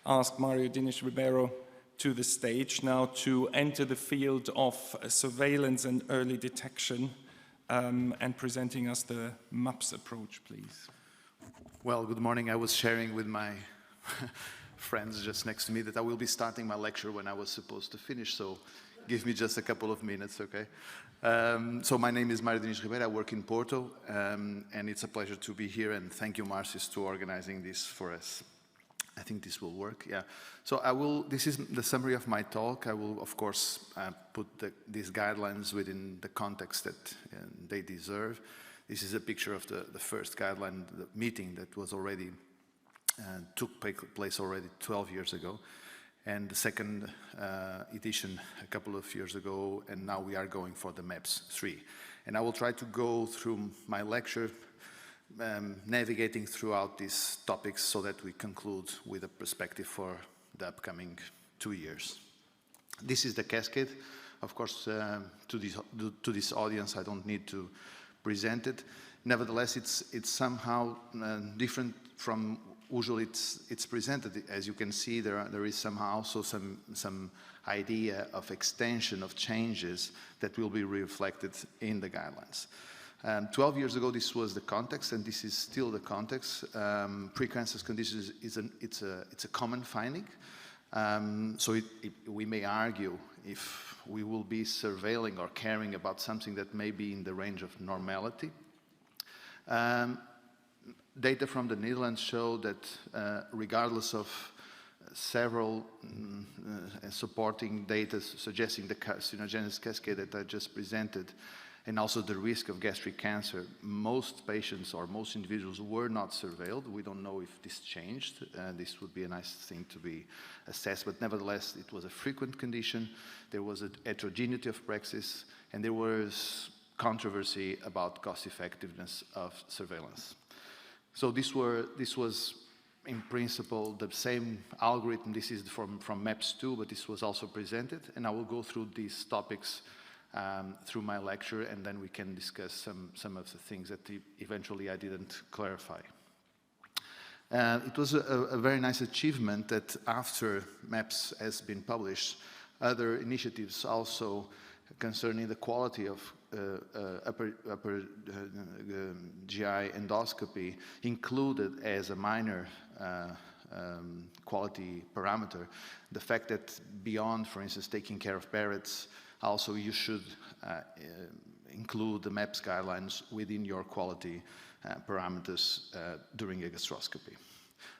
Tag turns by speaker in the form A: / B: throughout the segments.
A: ask Mário Dinis Ribeiro to the stage now to enter the field of surveillance and early detection and presenting us the MAPS approach, please.
B: Well, good morning. I was sharing with my friends just next to me that I will be starting my lecture when I was supposed to finish, so give me just a couple of minutes, okay? So my name is Mário Dinis Ribeiro. I work in Porto, and it's a pleasure to be here, and thank you, Marcis, to organizing this for us. I think this will work, yeah. So this is the summary of my talk. I will, of course, put these guidelines within the context that they deserve. This is a picture of the first guideline the meeting that was already, took place already 12 years ago, and the second edition a couple of years ago, and now we are going for the MAPS 3. And I will try to go through my lecture navigating throughout these topics so that we conclude with a perspective for the upcoming 2 years. This is the cascade. Of course, to this audience, I don't need to present it. Nevertheless, it's somehow different from usually it's presented. As you can see, there is somehow also some idea of extension of changes that will be reflected in the guidelines. 12 years ago, this was the context, and this is still the context. Precancerous conditions it's a common finding. So we may argue if we will be surveilling or caring about something that may be in the range of normality. Data from the Netherlands show that regardless of several supporting data suggesting the carcinogenesis cascade that I just presented, and also the risk of gastric cancer, most patients or most individuals were not surveilled. We don't know if this changed. This would be a nice thing to be assessed, but nevertheless, it was a frequent condition. There was a heterogeneity of praxis, and there was controversy about cost effectiveness of surveillance. So this was, in principle, the same algorithm. This is from MAPS 2, but this was also presented, and I will go through these topics through my lecture, and then we can discuss some of the things that eventually I didn't clarify. It was a very nice achievement that after MAPS has been published, other initiatives also concerning the quality of upper GI endoscopy included as a minor quality parameter the fact that beyond, for instance, taking care of parrots, also you should include the MAPS guidelines within your quality parameters during a gastroscopy.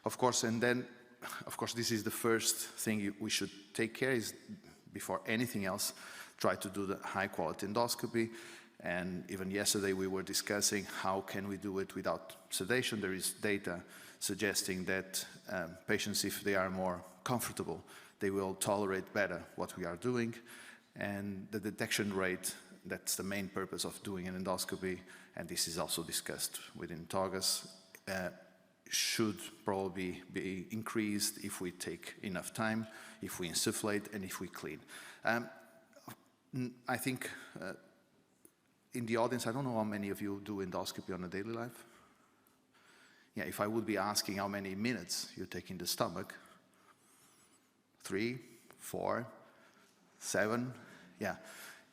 B: Of course, and then, of course, this is the first thing we should take care is, before anything else, try to do the high quality endoscopy. And even yesterday we were discussing how can we do it without sedation. There is data suggesting that patients, if they are more comfortable, they will tolerate better what we are doing. And the detection rate, that's the main purpose of doing an endoscopy, and this is also discussed within TOGAS, should probably be increased if we take enough time, if we insufflate, and if we clean. I think in the audience, I don't know how many of you do endoscopy on a daily life. Yeah, if I would be asking how many minutes you take in the stomach, 3, 4, 7, yeah,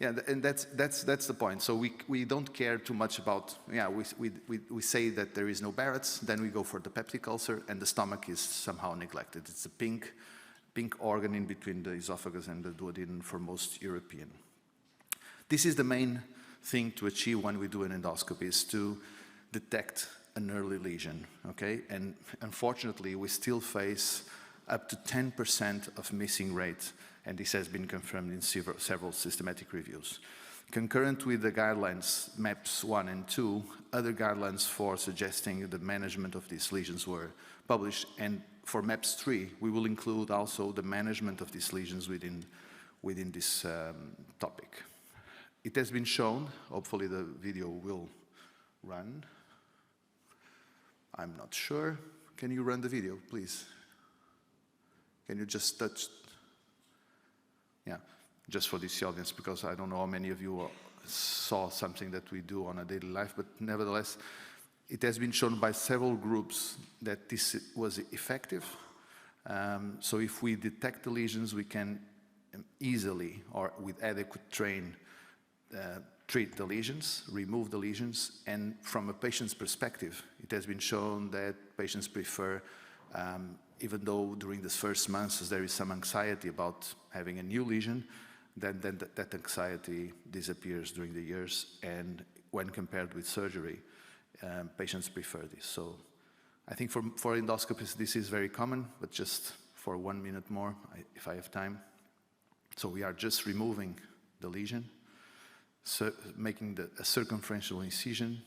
B: and that's the point. So we don't care too much about, yeah, we say that there is no Barrett's, then we go for the peptic ulcer, and the stomach is somehow neglected. It's a pink organ in between the esophagus and the duodenum for most European. This is the main thing to achieve when we do an endoscopy, is to detect an early lesion, okay? And unfortunately, we still face up to 10% of missing rate, and this has been confirmed in several systematic reviews. Concurrent with the guidelines, MAPS 1 and 2, other guidelines for suggesting the management of these lesions were published, and for MAPS 3, we will include also the management of these lesions within this topic. It has been shown, hopefully the video will run. I'm not sure. Can you run the video, please? Can you just touch? Yeah, just for this audience, because I don't know how many of you saw something that we do on a daily life, but nevertheless, it has been shown by several groups that this was effective. So if we detect the lesions, we can easily, or with adequate train, treat the lesions, remove the lesions, and from a patient's perspective, it has been shown that patients prefer, even though during the first months there is some anxiety about having a new lesion, then that anxiety disappears during the years, and when compared with surgery, patients prefer this. So I think for endoscopists this is very common, but just for 1 minute more, if I have time. So we are just removing the lesion, so making a circumferential incision.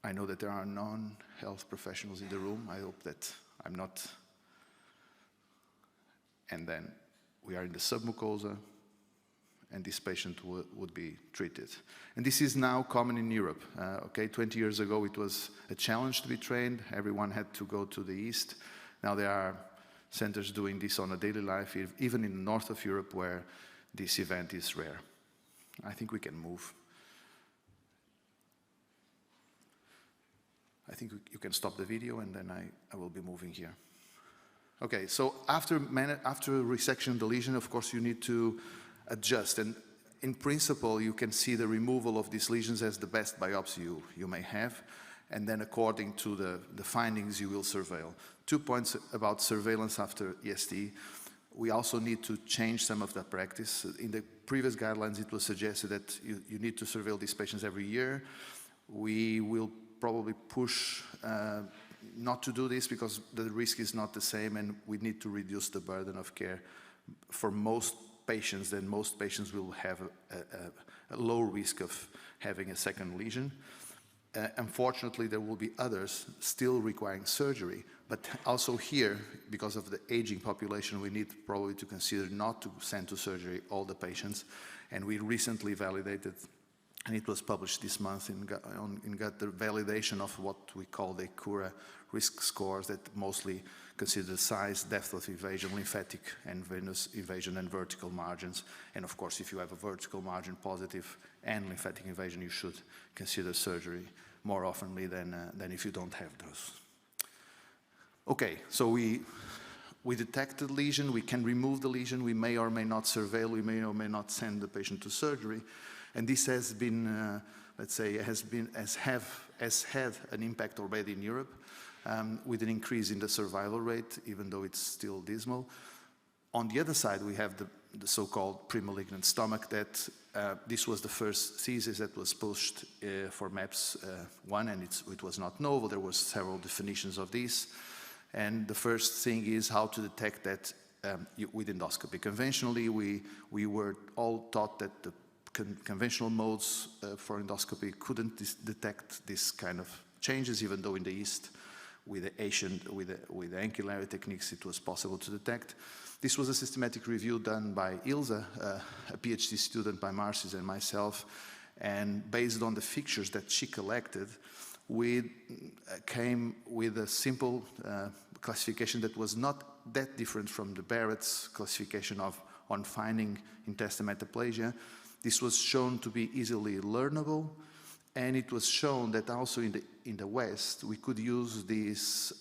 B: I know that there are non-health professionals in the room. I hope that I'm not. And then we are in the submucosa, and this patient would be treated. And this is now common in Europe. 20 years ago it was a challenge to be trained. Everyone had to go to the east. Now there are centers doing this on a daily life, even in the north of Europe where this event is rare. I think we can move. I think you can stop the video and then I will be moving here. Okay, so after resection of the lesion, of course, you need to adjust. And in principle, you can see the removal of these lesions as the best biopsy you may have. And then according to the findings, you will surveil. 2 points about surveillance after EST. We also need to change some of the practice. In the previous guidelines, it was suggested that you need to surveil these patients every year. We will probably push not to do this because the risk is not the same, and we need to reduce the burden of care for most patients. Then most patients will have a low risk of having a second lesion. Unfortunately, there will be others still requiring surgery, but also here, because of the aging population, we need probably to consider not to send to surgery all the patients. And we recently validated, and it was published this month in the validation of what we call the Cura risk scores that mostly consider size, depth of invasion, lymphatic and venous invasion, and vertical margins. And of course, if you have a vertical margin positive and lymphatic invasion, you should consider surgery more oftenly than if you don't have those. Okay, so we detect the lesion, we can remove the lesion, we may or may not surveil, we may or may not send the patient to surgery. And this has been, let's say, has had an impact already in Europe, with an increase in the survival rate, even though it's still dismal. On the other side, we have the so-called premalignant stomach. That this was the first thesis that was pushed for MAPS-1, and it was not novel. There were several definitions of this. And the first thing is how to detect that with endoscopy. Conventionally, we were all taught that the conventional modes for endoscopy couldn't detect this kind of changes, even though in the East, with the ancillary techniques, it was possible to detect. This was a systematic review done by Ilse, a PhD student by Marcis and myself, and based on the fixtures that she collected, we came with a simple classification that was not that different from the Barrett's classification on finding intestinal metaplasia. This was shown to be easily learnable, and it was shown that also in the West, we could use this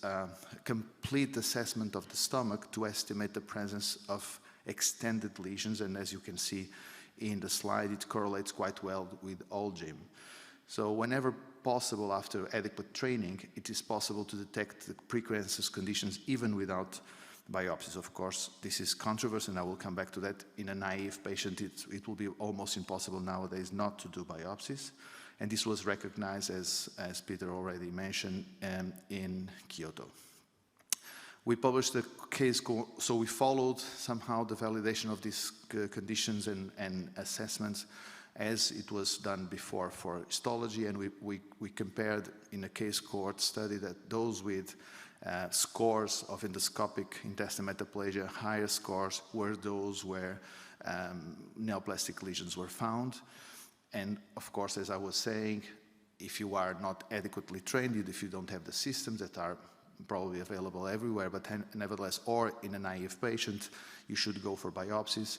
B: complete assessment of the stomach to estimate the presence of extended lesions, and as you can see in the slide, it correlates quite well with Olgym. So whenever possible, after adequate training, it is possible to detect the precancerous conditions even without biopsies. Of course, this is controversial, and I will come back to that. In a naive patient, it will be almost impossible nowadays not to do biopsies. And this was recognized, as Peter already mentioned, in Kyoto. We published a case, so we followed somehow the validation of these conditions and assessments as it was done before for histology, and we compared in a case cohort study that those with scores of endoscopic intestinal metaplasia, higher scores were those where neoplastic lesions were found. And of course, as I was saying, if you are not adequately trained, if you don't have the systems that are probably available everywhere, but nevertheless, or in a naive patient, you should go for biopsies.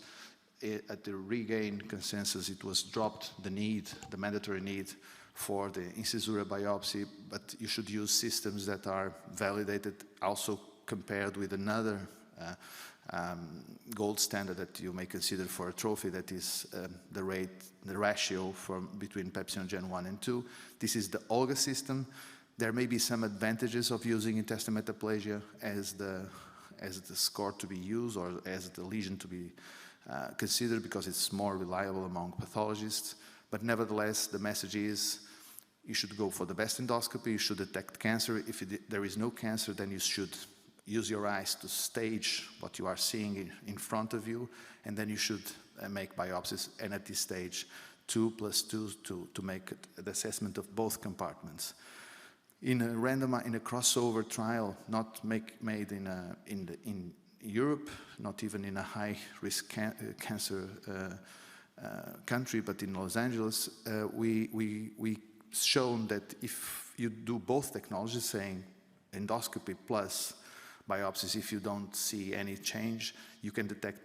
B: at the regain consensus, it was dropped the mandatory need for the incisura biopsy, but you should use systems that are validated, also compared with another gold standard that you may consider for a trophy, that is the ratio between pepsinogen Gen 1 and 2. This is the Olga system. There may be some advantages of using intestinal metaplasia as the score to be used, or as the lesion to be considered, because it's more reliable among pathologists. But nevertheless, the message is you should go for the best endoscopy, you should detect cancer. If there is no cancer, then you should use your eyes to stage what you are seeing in front of you, and then you should make biopsies, and at this stage, 2 + 2 to make the assessment of both compartments. In a crossover trial, not made in Europe, not even in a high-risk cancer country, but in Los Angeles, we shown that if you do both technologies, saying endoscopy plus biopsies, if you don't see any change, you can detect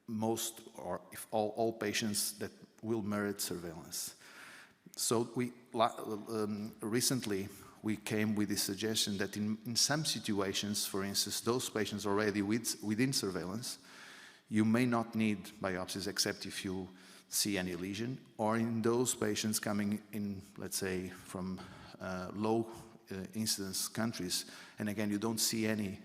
B: most, or if all patients that will merit surveillance. So recently we came with the suggestion that in some situations, for instance, those patients already within surveillance, you may not need biopsies except if you see any lesion, or in those patients coming in, let's say, from low incidence countries, and again, you don't see any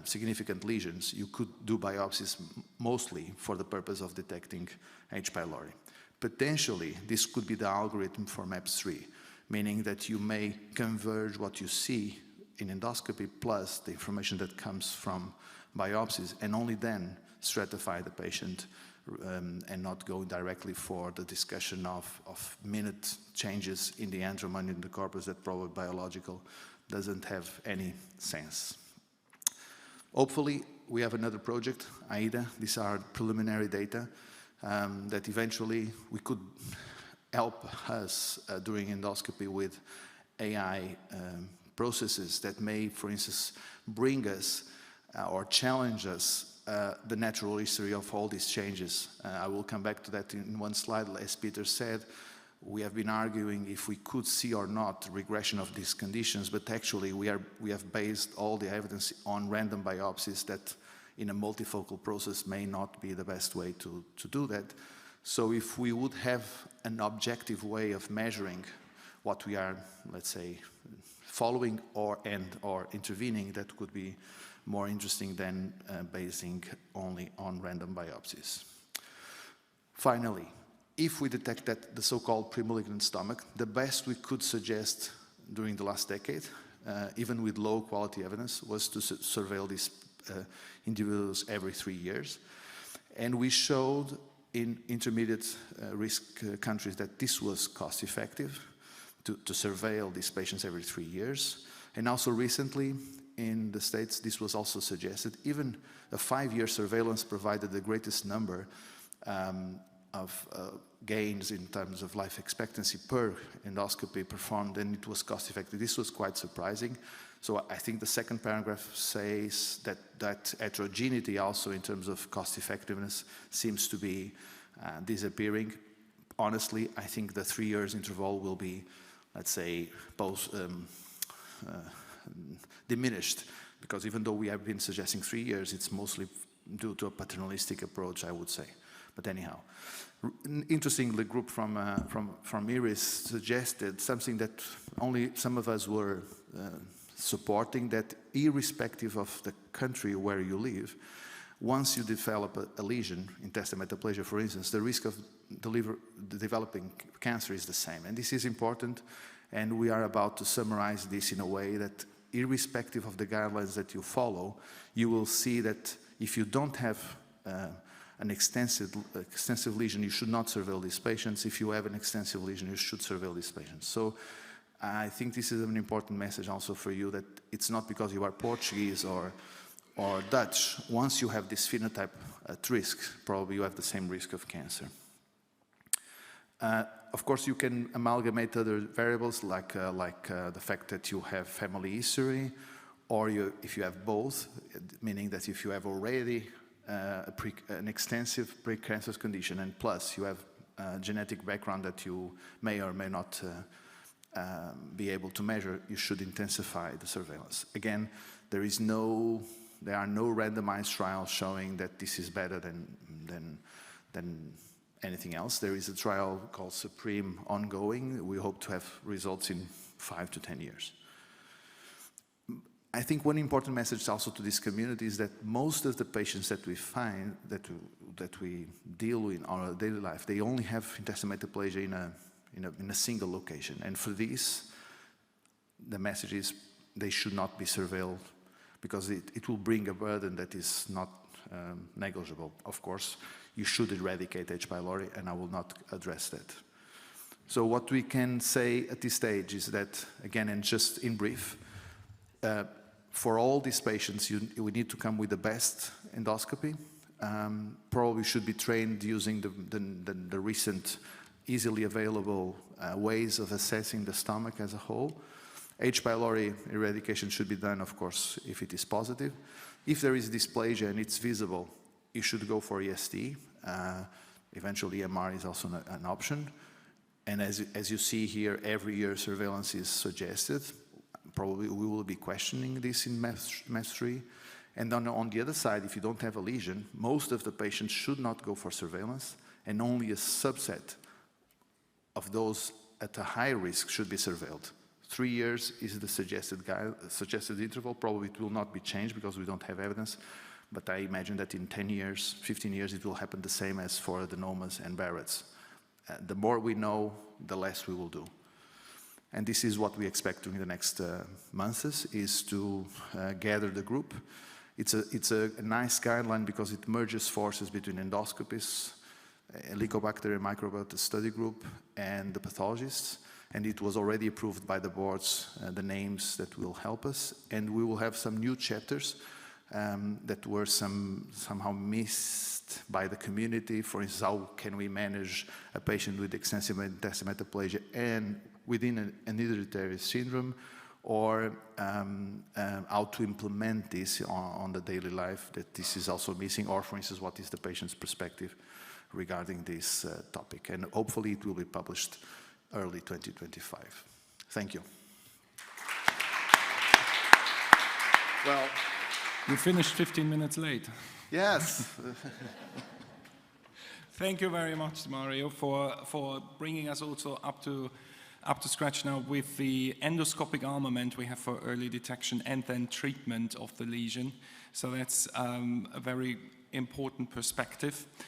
B: significant lesions, you could do biopsies mostly for the purpose of detecting H. pylori. Potentially, this could be the algorithm for MAPS-3, meaning that you may converge what you see in endoscopy plus the information that comes from biopsies, and only then stratify the patient and not go directly for the discussion of minute changes in the antrum and in the corpus that probably biological doesn't have any sense. Hopefully, we have another project, AIDA. These are preliminary data that eventually we could help us during endoscopy with AI processes that may, for instance, bring us or challenge us the natural history of all these changes. I will come back to that in one slide. As Peter said, we have been arguing if we could see or not regression of these conditions, but actually we have based all the evidence on random biopsies that in a multifocal process may not be the best way to do that. So if we would have an objective way of measuring what we are, let's say, following or intervening, that could be more interesting than basing only on random biopsies. Finally, if we detect that the so-called premalignant stomach, the best we could suggest during the last decade, even with low quality evidence, was to surveil these individuals every 3 years. And we showed in intermediate risk countries that this was cost effective to surveil these patients every 3 years. And also recently in the States, this was also suggested. Even a 5-year surveillance provided the greatest number of gains in terms of life expectancy per endoscopy performed, and it was cost effective. This was quite surprising. So I think the second paragraph says that heterogeneity also in terms of cost effectiveness seems to be disappearing. Honestly, I think the 3 years interval will be, let's say, diminished, because even though we have been suggesting 3 years, it's mostly due to a paternalistic approach, I would say. But anyhow, interestingly, the group from IRIS suggested something that only some of us were supporting, that irrespective of the country where you live, once you develop a lesion, intestinal metaplasia for instance, the risk of developing cancer is the same. And this is important, and we are about to summarize this in a way that irrespective of the guidelines that you follow, you will see that if you don't have an extensive lesion, you should not surveil these patients. If you have an extensive lesion, you should surveil these patients. So I think this is an important message also for you, that it's not because you are Portuguese or Dutch. Once you have this phenotype at risk, probably you have the same risk of cancer. Of course, you can amalgamate other variables like the fact that you have family history, or if you have both, meaning that if you have already an extensive precancerous condition, and plus you have a genetic background that you may or may not be able to measure, you should intensify the surveillance. Again, there are no randomized trials showing that this is better than anything else. There is a trial called Supreme ongoing. We hope to have results in 5 to 10 years. I think one important message also to this community is that most of the patients that we find, that we deal with in our daily life, they only have intestinal metaplasia in a single location. And for this, the message is they should not be surveilled, because it will bring a burden that is not negligible. Of course, you should eradicate H. pylori, and I will not address that. So what we can say at this stage is that, again, and just in brief, for all these patients, we need to come with the best endoscopy. Probably should be trained using the recent, easily available ways of assessing the stomach as a whole. H. pylori eradication should be done, of course, if it is positive. If there is dysplasia and it's visible, you should go for EST. Eventually, MR is also an option. And as you see here, every year surveillance is suggested. Probably we will be questioning this in MES 3. And on the other side, if you don't have a lesion, most of the patients should not go for surveillance, and only a subset of those at a high risk should be surveilled. 3 years is the suggested interval. Probably it will not be changed because we don't have evidence, but I imagine that in 10 years, 15 years, it will happen the same as for adenomas and Barrett's. The more we know, the less we will do. And this is what we expect during the next months, is to gather the group. It's a nice guideline because it merges forces between endoscopists, Helicobacter and microbiota study group, and the pathologists. And it was already approved by the boards, the names that will help us. And we will have some new chapters that were somehow missed by the community. For instance, how can we manage a patient with extensive intestinal metaplasia and within an hereditary syndrome, or how to implement this on the daily life, that this is also missing, or for instance, what is the patient's perspective regarding this topic. And hopefully it will be published early 2025. Thank you. Well,
A: you finished 15 minutes late.
B: Yes.
A: Thank you very much, Mario, for bringing us also up to scratch now with the endoscopic armament we have for early detection and then treatment of the lesion. So that's a very important perspective.